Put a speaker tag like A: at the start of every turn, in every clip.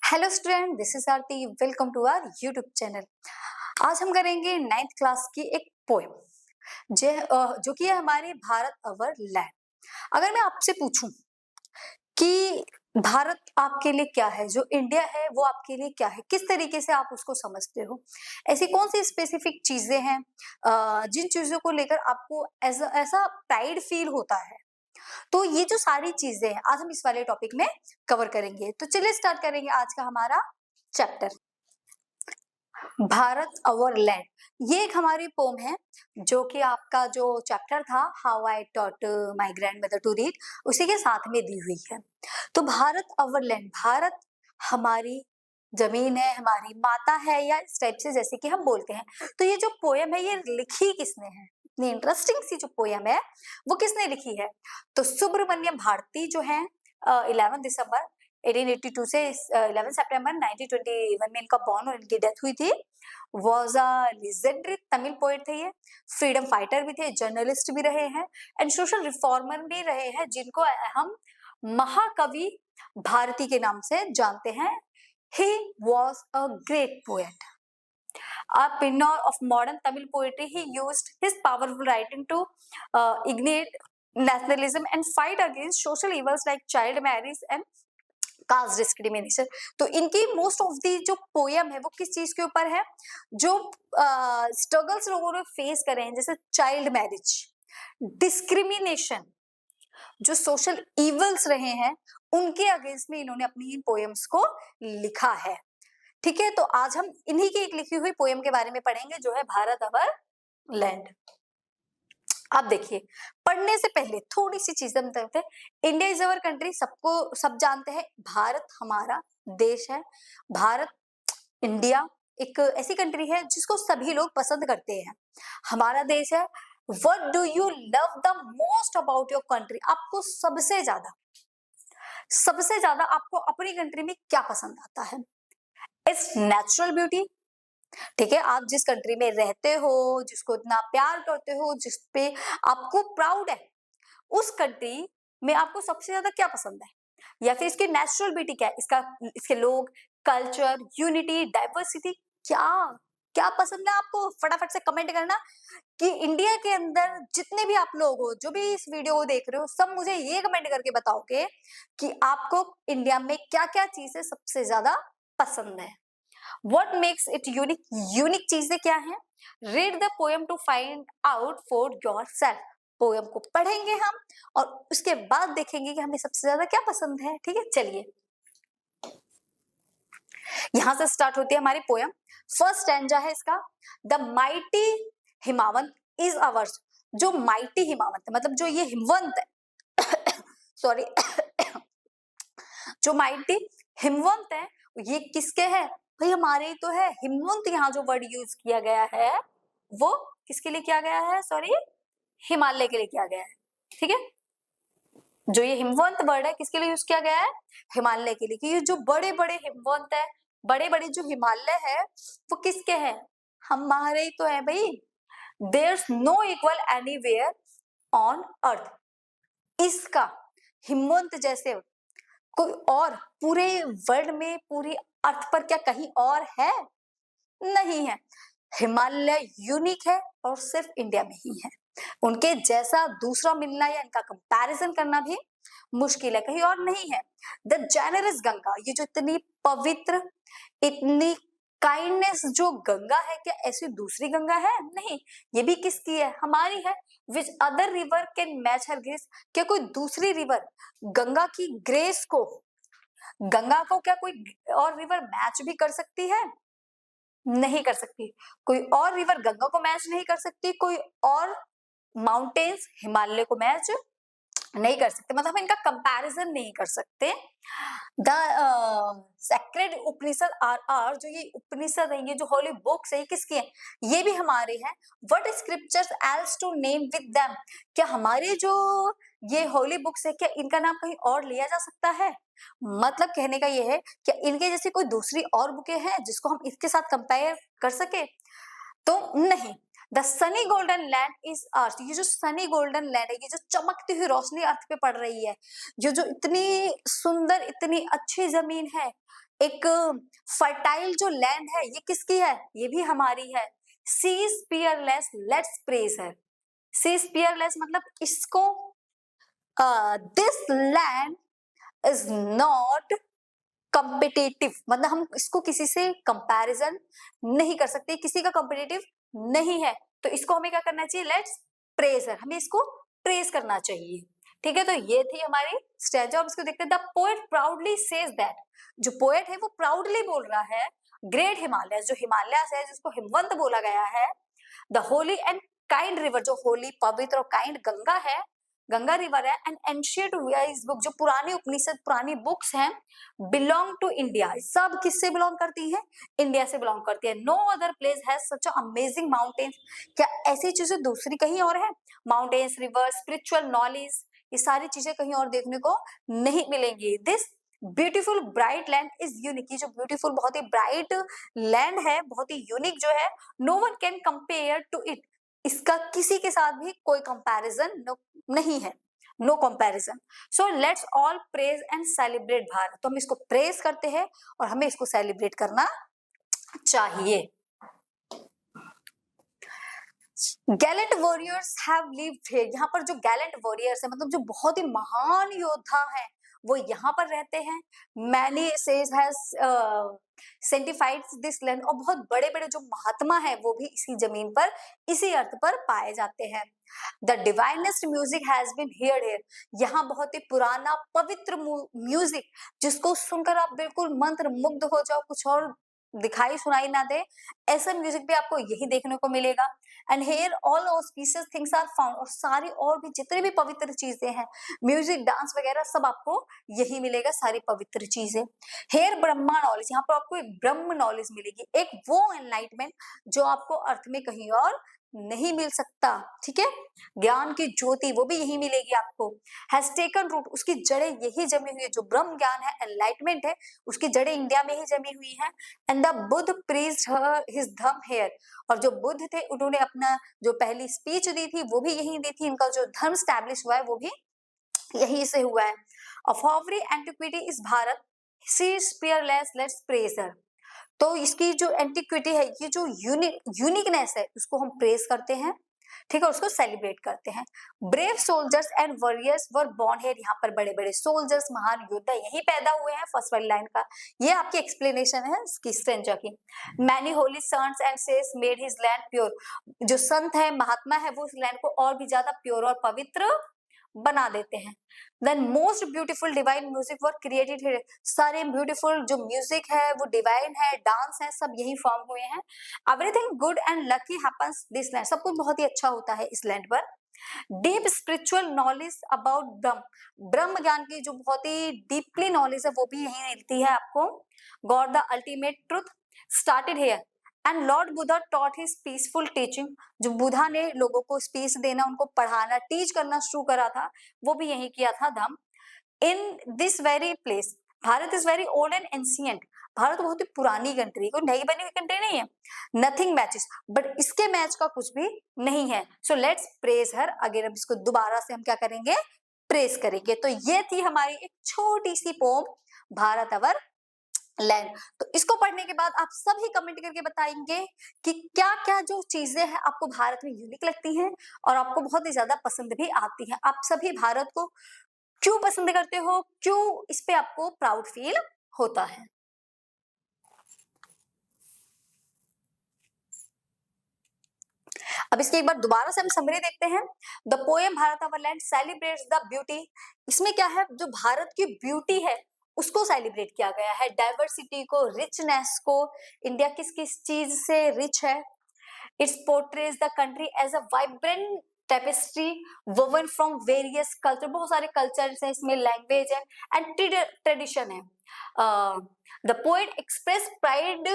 A: Hello student, this is Aarti. Welcome to our YouTube channel. आज हम करेंगे 9th क्लास की एक पोएम जो कि है हमारी भारत अवर लैंड। अगर मैं आपसे पूछूं कि भारत आपके लिए क्या है, जो इंडिया है वो आपके लिए क्या है, किस तरीके से आप उसको समझते हो, ऐसी कौन सी स्पेसिफिक चीजें हैं जिन चीजों को लेकर आपको ऐसा प्राइड फील होता है। तो ये जो सारी चीजें हैं आज हम इस वाले टॉपिक में कवर करेंगे। तो चलिए स्टार्ट करेंगे आज का हमारा चैप्टर, भारत अवर लैंड। ये एक हमारी पोम है जो कि आपका जो चैप्टर था how I taught my grandmother to read, उसी के साथ में दी हुई है। तो भारत अवर लैंड, भारत हमारी जमीन है, हमारी माता है, या इस टाइप से जैसे कि हम बोलते हैं। तो ये जो पोयम है ये लिखी किसने है, इतनी इंटरेस्टिंग सी जो पोयम है वो किसने लिखी है? तो सुब्रमण्यम भारती जो है 11 दिसंबर 1882 से 11 सितंबर 1921 में इनका बॉर्न और इनकी डेथ हुई थी। Was a legendary Tamil poet थे ये, फ्रीडम फाइटर भी थे, जर्नलिस्ट भी रहे हैं एंड सोशल रिफॉर्मर भी रहे हैं, जिनको हम महाकवि भारती के नाम से जानते हैं। He was a great poet, a pioneer of modern Tamil poetry. He used his powerful writing to ignite nationalism and fight against social evils like child marriage and caste discrimination. तो इनकी मोस्ट ऑफ दी जो poem है वो किस चीज के ऊपर है, जो स्ट्रगल्स लोगों ने फेस करे हैं, जैसे चाइल्ड मैरिज, डिस्क्रिमिनेशन, जो सोशल इवल्स रहे हैं उनके अगेंस्ट में इन्होंने अपनी इन पोयम्स को लिखा है। ठीक है, तो आज हम इन्हीं की एक लिखी हुई पोयम के बारे में पढ़ेंगे जो है भारत अवर लैंड। अब देखिए, पढ़ने से पहले थोड़ी सी चीजें हम देखते हैं। इंडिया इज अवर कंट्री, सबको सब जानते हैं, भारत हमारा देश है। भारत, इंडिया एक ऐसी कंट्री है जिसको सभी लोग पसंद करते हैं, हमारा देश है। What do you love the most about your country? आपको सबसे ज्यादा आपको अपनी कंट्री में क्या पसंद आता है? It's natural beauty. ठीक है, आप जिस कंट्री में रहते हो, जिसको इतना प्यार करते हो, जिस पे आपको प्राउड है, उस कंट्री में आपको सबसे ज्यादा क्या पसंद है, या फिर इसकी नेचुरल ब्यूटी क्या है, इसके लोग, कल्चर, यूनिटी, डाइवर्सिटी, क्या क्या पसंद है आपको? फटाफट से कमेंट करना कि इंडिया के अंदर जितने भी आप लोग हो, जो भी इस वीडियो को देख रहे हो, सब मुझे ये कमेंट करके बताओगे कि आपको इंडिया में क्या क्या चीजें सबसे ज्यादा पसंद है। What makes it unique? Unique चीजें क्या हैं? Read the poem to find out for yourself. Poem को पढ़ेंगे हम और उसके बाद देखेंगे कि हमें सबसे ज्यादा क्या पसंद है। ठीक है, चलिए यहां से स्टार्ट होती है हमारी पोयम। फर्स्ट स्टैंजा है इसका, द माइटी हिमावंत इज अवर्स। जो माइटी हिमावंत है, मतलब जो ये हिमवंत है सॉरी जो माइटी हिमवंत है ये किसके है? भाई हमारे ही तो है। हिमवंत यहाँ जो वर्ड यूज किया गया है वो किसके लिए किया गया है? सॉरी, हिमालय के लिए किया गया है। ठीक है, जो ये हिमवंत वर्ड है किसके लिए यूज किया गया है? हिमालय के लिए। कि ये जो बड़े बड़े हिमवंत है, बड़े बड़े जो हिमालय है वो किसके हैं? हमारे ही तो है भाई। There no equal anywhere on earth. इसका हिमवंत जैसे कोई और पूरे वर्ल्ड में, पूरी अर्थ पर क्या कहीं और है? नहीं है। हिमालय यूनिक है और सिर्फ इंडिया में ही है। उनके जैसा दूसरा मिलना या इनका कंपैरिजन करना भी मुश्किल है, कहीं और नहीं है। द जेनरस गंगा, ये जो इतनी पवित्र, इतनी काइंडनेस जो गंगा है, क्या ऐसी दूसरी गंगा है? नहीं, ये भी किसकी है? हमारी है। विच other river can match her grace? क्या कोई दूसरी रिवर गंगा की ग्रेस को, गंगा को क्या कोई और रिवर मैच भी कर सकती है? नहीं कर सकती। कोई और रिवर गंगा को मैच नहीं कर सकती, कोई और माउंटेन्स हिमालय को मैच नहीं कर सकते, मतलब हम इनका कंपैरिजन नहीं कर सकते। द सेक्रेड उपनिषद आर जो ये उपनिषद है, ये जो होली बुक्स है, ये किसकी है? ये भी हमारे हैं। What scriptures else to name with them? क्या हमारे जो ये होली बुक्स है, क्या इनका नाम कहीं और लिया जा सकता है? मतलब कहने का ये है, क्या इनके जैसी कोई दूसरी और बुकें हैं जिसको हम इसके साथ कंपेयर कर सके? तो नहीं। The sunny golden land is earth. ये जो सनी गोल्डन लैंड है, ये जो चमकती हुई रोशनी अर्थ पे पड़ रही है, ये जो इतनी सुंदर, इतनी अच्छी जमीन है, एक फर्टाइल जो लैंड है ये किसकी है, ये भी हमारी है। सी स्पीयरलेस लेट्स प्रेज है। सी स्पीयरलेस मतलब इसको this land is not competitive, मतलब हम इसको किसी से कंपैरिजन नहीं कर सकते, किसी का कंपिटेटिव नहीं है, तो इसको हमें क्या करना चाहिए, लेट्स प्रेज है, हमें इसको प्रेज करना चाहिए। ठीक है, तो ये थी हमारी स्टैंजा। अब इसको देखते हैं। The poet proudly says that, जो पोएट है वो प्राउडली बोल रहा है, ग्रेट हिमालय, जो हिमालय है जिसको हिमवंत बोला गया है, the Holi and kind river, जो होली पवित्र और काइंड गंगा है, गंगा रिवर है, एंड एंशिएंट वाइज बुक, जो पुरानी उपनिषद पुरानी बुक्स हैं, बिलोंग टू इंडिया, सब किससे बिलोंग करती हैं, इंडिया से बिलोंग करती है। No other place has such amazing mountains, क्या ऐसी चीजें दूसरी कहीं और है, माउंटेन्स, रिवर, स्पिरिचुअल नॉलेज, ये सारी चीजें कहीं और देखने को नहीं मिलेंगी। This beautiful bright land is unique, ये जो ब्यूटीफुल बहुत ही ब्राइट लैंड है, बहुत ही यूनिक जो है, no one can compare to it, इसका किसी के साथ भी कोई कंपैरिजन नहीं है, no comparison. So let's all praise and celebrate Bharat, तो हम इसको प्रेज करते हैं और हमें इसको सेलिब्रेट करना चाहिए। Gallant warriors have lived here, यहाँ पर जो गैलेंट वॉरियर्स है मतलब जो बहुत ही महान योद्धा हैं वो यहाँ पर रहते हैं। Many says has sanctified this land, और बहुत बड़े बड़े जो महात्मा है वो भी इसी जमीन पर इसी अर्थ पर पाए जाते हैं। The divinest music has been heard here, यहाँ बहुत ही पुराना पवित्र म्यूजिक जिसको सुनकर आप बिल्कुल मंत्र मुग्ध हो जाओ, कुछ और दिखाई सुनाई ना दे, ऐसा म्यूजिक भी आपको यही देखने को मिलेगा। And here all auspicious things are found, और सारी और भी जितने भी पवित्र चीजें हैं, म्यूजिक डांस वगैरह सब आपको यही मिलेगा, सारी पवित्र चीजें। हेयर ब्रह्मा नॉलेज, यहाँ पर आपको एक ब्रह्म नॉलेज मिलेगी, एक वो एनलाइटमेंट जो आपको अर्थ में कहीं और नहीं मिल सकता। ठीक है, ज्ञान की ज्योति वो भी यही मिलेगी आपको। हैज टेकन रूट, उसकी जड़ें यही जमी हुई है, जो ब्रह्म ज्ञान है, एनलाइटमेंट है, उसकी जड़ें इंडिया में ही जमी हुई है। एंड द बुद्ध प्रीज्ड हिज धम हेयर, और जो बुद्ध थे उन्होंने अपना जो पहली स्पीच दी थी वो भी यही दी थी, इनका जो धर्म स्टैब्लिश हुआ है वो भी यही से हुआ है। Of hoary antiquity is Bharat, she's peerless let's praise her, तो इसकी जो एंटिक्विटी है, ये जो यूनिकनेस है उसको हम प्रेज करते हैं, ठीक है, उसको सेलिब्रेट करते हैं। Brave soldiers and warriors were born here, यहाँ पर बड़े बड़े सोल्जर्स महान योद्धा यही पैदा हुए हैं, फर्स्ट वाली लाइन का ये आपकी एक्सप्लेनेशन है इसकी स्ट्रेंजा की। Many holy sons and sages made his land pure, जो संत है महात्मा है वो उस लैंड को और भी ज्यादा प्योर और पवित्र बना देते हैं। Then most beautiful divine music were created here, सारे ब्यूटीफुल जो म्यूजिक है वो डिवाइन है, डांस है, सब यही फॉर्म हुए हैं। Everything good and lucky happens this land, सब कुछ बहुत ही अच्छा होता है इस लैंड पर। डीप स्पिरिचुअल नॉलेज अबाउट ब्रह्म, ब्रह्म ज्ञान की जो बहुत ही डीपली नॉलेज है वो भी यही मिलती है आपको। God the ultimate truth started here, and Lord Buddha taught his peaceful teaching, जो बुद्धा ने लोगों को स्पीच देना, उनको पढ़ाना, टीच करना शुरू करा था, वो भी यही किया था Dhamma. In this very place, Bharat is very old and ancient, Bharat बहुत ही पुरानी कंट्री, कोई नई बनी हुई कंट्री नहीं है। नथिंग मैचेस, बट इसके मैच का कुछ भी नहीं है। So let's praise her again, अब इसको दोबारा से हम क्या करेंगे, प्रेज करेंगे। तो ये थी हमारी एक छोटी सी पोम भारत अवर लैंड। तो इसको पढ़ने के बाद आप सभी कमेंट करके बताएंगे कि क्या क्या जो चीजें हैं आपको भारत में यूनिक लगती हैं और आपको बहुत ही ज्यादा पसंद भी आती हैं। आप सभी भारत को क्यों पसंद करते हो, क्यों इस पे आपको प्राउड फील होता है। अब इसके एक बार दोबारा से हम समरी देखते हैं। The poem Bharat our land celebrates the beauty, इसमें क्या है, जो भारत की ब्यूटी है उसको सेलिब्रेट किया गया है, डाइवर्सिटी को, रिचनेस को, इंडिया किस किस चीज से रिच है। Its portrays the country as a vibrant tapestry woven from various culture, बहुत सारे कल्चर्स है इसमें, लैंग्वेज है एंड ट्रेडिशन है। The poet express pride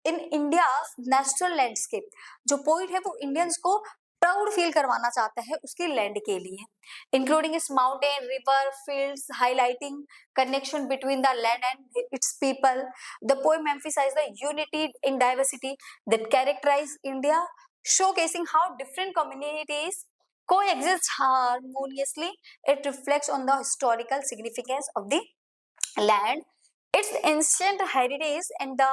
A: in India natural landscape, जो पोइट है वो इंडियंस को प्राउड फील करवाना चाहता है उसकी लैंड के लिए, including its mountain, river, fields, highlighting connection between the land and its people. The poem emphasize the unity in diversity that characterize India, showcasing how different communities coexist harmoniously. It reflects on the historical significance of the land its ancient heritage and the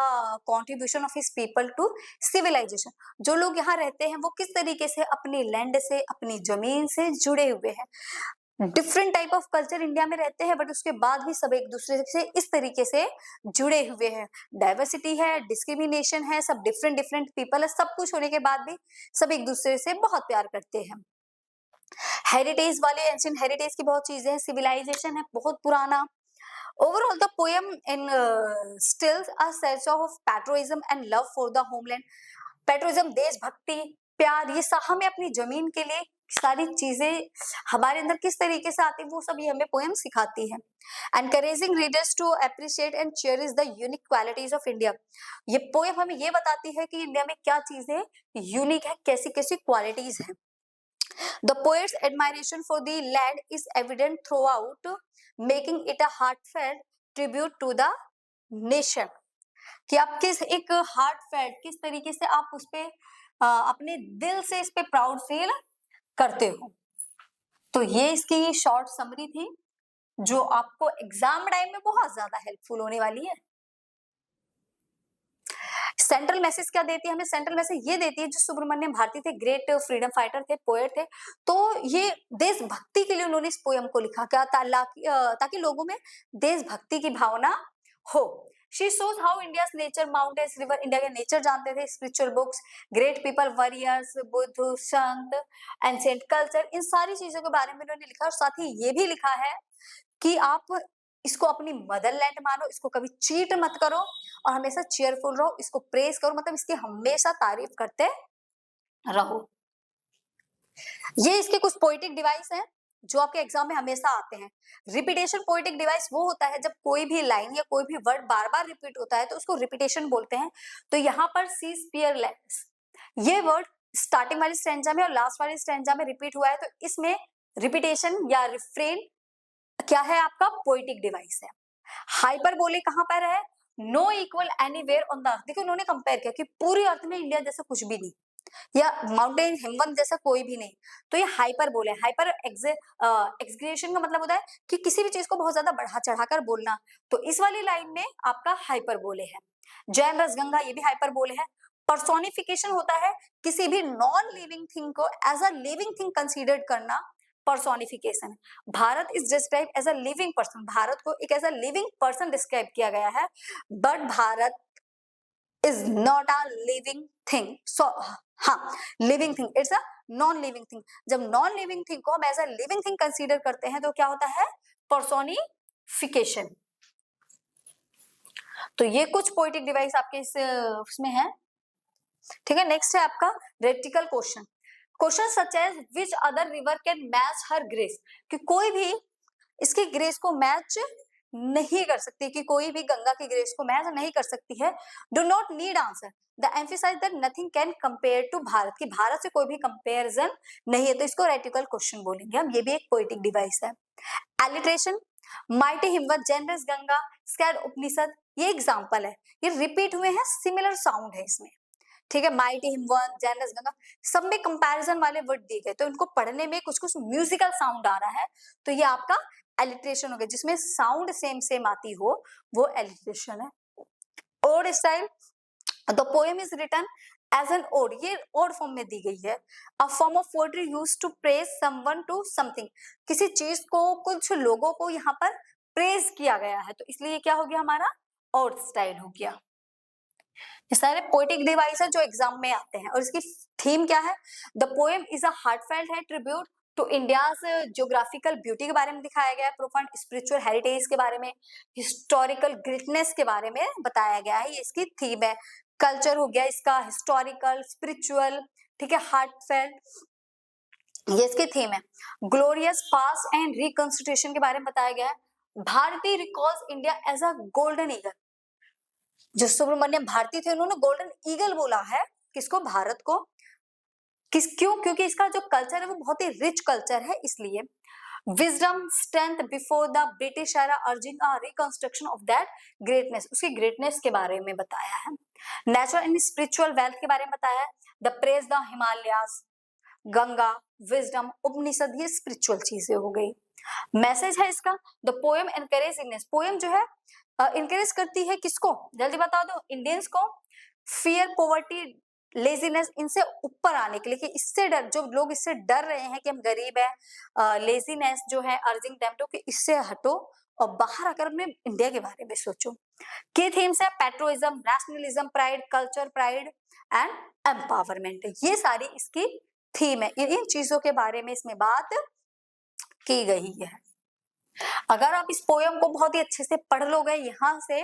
A: contribution of his people to civilization। जो लोग यहाँ रहते हैं वो किस तरीके से अपनी लैंड से, अपनी जमीन से जुड़े हुए हैं। Different type of culture India में रहते हैं, बट उसके बाद भी सब एक दूसरे से इस तरीके से जुड़े हुए हैं। डाइवर्सिटी है, डिस्क्रिमिनेशन है, सब डिफरेंट डिफरेंट पीपल है, सब कुछ होने के बाद भी सब एक दूसरे से बहुत प्यार करते हैं। हेरिटेज वाले, एंशिएंट हेरिटेज की बहुत चीजें हैं, सिविलाइजेशन है बहुत पुराना। Overall, the poem instills a sense of patriotism and love for the homeland. Patriotism, देशभक्ति, प्यार, ये सब हमें अपनी जमीन के लिए सारी चीजें हमारे अंदर किस तरीके से आती है वो सब ये हमें पोएम सिखाती है। Encouraging readers to appreciate and cherish the unique qualities of India. ये पोएम हमें ये बताती है कि इंडिया में क्या चीजें यूनिक है, कैसी कैसी क्वालिटीज हैं। The poet's admiration for the land is evident throughout, making it a heartfelt tribute to the nation। कि आप किस एक हार्टफेल्ट किस तरीके से आप उस पे अपने दिल से इस पे प्राउड फील करते हो। तो ये इसकी शॉर्ट समरी थी जो आपको एग्जाम टाइम में बहुत ज्यादा हेल्पफुल होने वाली है। सेंट्रल मैसेज क्या देती है हमें? सेंट्रल मैसेज ये देती है, जो सुब्रमण्यम भारती थे, ग्रेट फ्रीडम फाइटर थे, पोएट थे, तो ये देशभक्ति के लिए उन्होंने इस पोयम को लिखा, क्या ताकि लोगों में देशभक्ति की भावना हो। She shows how India's nature, mountains, river, India के नेचर जानते थे, spiritual books, great people, warriors, Buddha, संत, एंशिएंट कल्चर, इन सारी चीजों के बारे में उन्होंने लिखा। और साथ ही ये भी लिखा है कि आप इसको अपनी मदरलैंड मानो, इसको कभी चीट मत करो और हमेशा चीयरफुल रहो, इसको प्रेज करो, मतलब इसकी हमेशा तारीफ करते रहो। ये इसके कुछ पोएटिक डिवाइस हैं जो आपके एग्जाम में हमेशा आते हैं। रिपीटेशन पोएटिक डिवाइस वो होता है जब कोई भी लाइन या कोई भी वर्ड बार बार रिपीट होता है तो उसको रिपीटेशन बोलते हैं। तो यहाँ पर सी स्पियरलेस, ये वर्ड स्टार्टिंग वाली स्टैंजा में और लास्ट वाली स्टैंजा में रिपीट हुआ है, तो इसमें रिपीटेशन या रिफ्रेन क्या है? आपका पोएटिक डिवाइस है। हाइपरबोले कहां पर है? No equal anywhere on the earth. देखिए उन्होंने कंपेयर किया कि पूरी अर्थ में इंडिया जैसा कुछ भी नहीं, या माउंटेन हिमवंत जैसा कोई भी नहीं, तो ये हाइपरबोले। हाइपर एक्सग्रेशन का मतलब होता है कि किसी भी चीज को बहुत ज्यादा बढ़ा चढ़ाकर बोलना, तो इस वाली लाइन में आपका हाइपरबोले है। जैन रस गंगा, ये भी हाइपरबोले है। पर्सोनिफिकेशन होता है किसी भी नॉन लिविंग थिंग को as a living thing considered करना, personification. Bharat is describe as a living person, Bharat को एक as a living person describe किया गया है, but Bharat is not a living thing. So हाँ, living thing, it's a non living thing. जब non living thing को हम as a living thing consider करते हैं तो क्या होता है? पर्सोनिफिकेशन। तो ये कुछ पोएटिक डिवाइस आपके इस उसमें है। ठीक है, नेक्स्ट है आपका rhetorical question. Question such as which other river can match her grace, कि कोई भी इसकी ग्रेस को मैच नहीं कर सकती, कि कोई भी गंगा की ग्रेस को मैच नहीं कर सकती है। Do not need answer the emphasize that nothing can compare to Bharat, की भारत से कोई भी कंपेरिजन नहीं है, तो इसको रेटिकल क्वेश्चन बोलेंगे हम। ये भी एक पोएटिक डिवाइस है। Alliteration, mighty Himavat, generous Ganga, sacred Upanishad, ये एग्जाम्पल है, ये रिपीट हुए हैं, सिमिलर साउंड है इसमें। ठीक है, माइटी हिमवंत, जैनस गंगा, सब में कंपैरिजन वाले वर्ड दिए गए, तो इनको पढ़ने में कुछ कुछ म्यूजिकल साउंड आ रहा है, तो ये आपका एलिट्रेशन हो गया। जिसमें साउंड सेम सेम आती हो वो एलिट्रेशन है। Ode style, the poem is written as an ode, ये ओड फॉर्म में दी गई है। A form of poetry used to praise someone to something, किसी चीज को, कुछ लोगों को यहाँ पर प्रेज किया गया है, तो इसलिए क्या हो गया हमारा? ओड स्टाइल हो गया। ये सारे पोएटिक डिवाइस है जो एग्जाम में आते हैं। और इसकी थीम क्या है? The poem is a heartfelt है tribute to India's geographical beauty के बारे में दिखाया गया है, प्रोफाउंड स्पिरिचुअल हेरिटेज के बारे में, हिस्टोरिकल ग्रेटनेस के बारे में बताया गया है, ये इसकी थीम है। कल्चर हो गया इसका, हिस्टोरिकल, स्पिरिचुअल, ठीक है, हार्टफेल्ट, ये इसकी थीम है। ग्लोरियस पास्ट एंड रिकंस्टिट्यूशन के बारे में बताया गया है। भारतीय recalls India as a golden eagle, जो सुब्रमण्यम भारती थे उन्होंने गोल्डन ईगल बोला है किसको? भारत को। क्यों? क्योंकि इसका जो कल्चर है वो बहुत ही रिच कल्चर है, इसलिए। Wisdom, strength before the British era, urging a reconstruction of that greatness, उसकी ग्रेटनेस के बारे में बताया है। नेचुरल एंड स्पिरिचुअल वेल्थ के बारे में बताया है। They praise the Himalayas, Ganga, wisdom, Upanishad, ये स्पिरिचुअल चीजें हो गई। मैसेज है इसका, द पोएम एनकरेज इग्नेस, पोएम जो है इंकरेज करती है किसको, जल्दी बता दो, इंडियंस को, फियर, पॉवर्टी, लेजीनेस, इनसे ऊपर आने के लिए, कि इससे डर, जो लोग इससे डर रहे हैं कि हम गरीब हैं, लेजीनेस जो है, अर्जिंग देम टू, कि इससे हटो और बाहर आकर अपने इंडिया के बारे में सोचो। की थीम्स है patriotism, nationalism, pride, culture, pride and empowerment, ये सारी इसकी थीम है। इन चीजों के बारे में इसमें बात की गई है। अगर आप इस पोयम को बहुत ही अच्छे से पढ़ लोगे यहाँ से,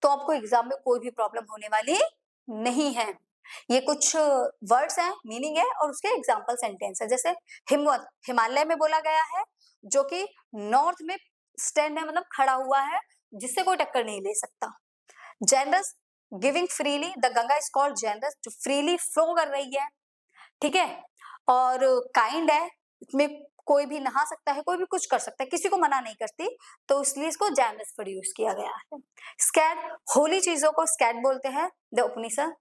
A: तो आपको एग्जाम में कोई भी प्रॉब्लम होने वाली नहीं है। ये कुछ वर्ड्स हैं, मीनिंग है और उसके एग्जाम्पल सेंटेंस है। जैसे हिमवत, हिमालय में बोला गया है, जो कि नॉर्थ में स्टैंड है, मतलब खड़ा हुआ है, जिससे कोई टक्कर नहीं ले सकता। Generous, giving freely, the Ganga is called generous, जो फ्रीली फ्लो कर रही है, ठीक है। और काइंड है, इसमें कोई भी नहा सकता है, कोई भी कुछ कर सकता है, किसी को मना नहीं करती, तो इसलिए इसको जेनरस पर यूज किया गया है। स्कैड, होली चीजों को स्कैड बोलते हैं, द उपनिषद,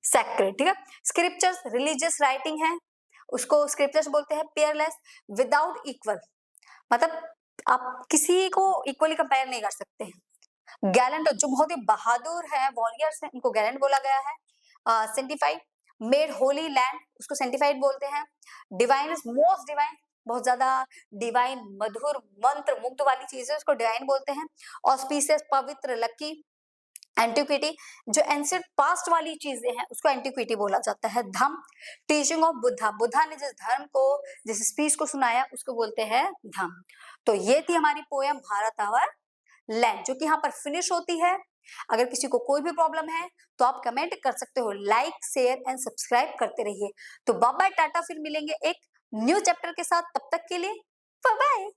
A: सैक्रेड, ठीक है। स्क्रिप्चर्स, रिलीजियस राइटिंग है, उसको स्क्रिप्चर्स बोलते हैं। पेयरलेस, विदाउट इक्वल, मतलब आप किसी को इक्वली कंपेयर नहीं कर सकते। गैलेंट, जो बहुत ही बहादुर है, वॉरियर्स हैं, उनको गैलेंट बोला गया है। सेंटिफाइड, मेड होली लैंड, उसको सेंटिफाइड बोलते हैं। डिवाइन इज मोस्ट डिवाइन, बहुत ज्यादा डिवाइन, मधुर, मंत्र मुग्ध वाली चीज है, उसको डिवाइन बोलते हैं। ऑस्पिशियस, पवित्र, लकी। एंटिक्विटी, जो एंशिएंट पास्ट वाली चीजें हैं, उसको एंटिक्विटी बोला जाता है। धम्म, टीचिंग ऑफ बुद्धा, बुद्धा ने जिस धर्म को, जिस स्पीच को सुनाया, उसको बोलते हैं धम्म। तो ये थी हमारी पोयम भारत आवर लैंड, जो कि यहाँ पर फिनिश होती है। अगर किसी को कोई भी प्रॉब्लम है तो आप कमेंट कर सकते हो। लाइक, शेयर एंड सब्सक्राइब करते रहिए। तो बाय बाय, टाटा, फिर मिलेंगे एक न्यू चैप्टर के साथ। तब तक के लिए बाय बाय।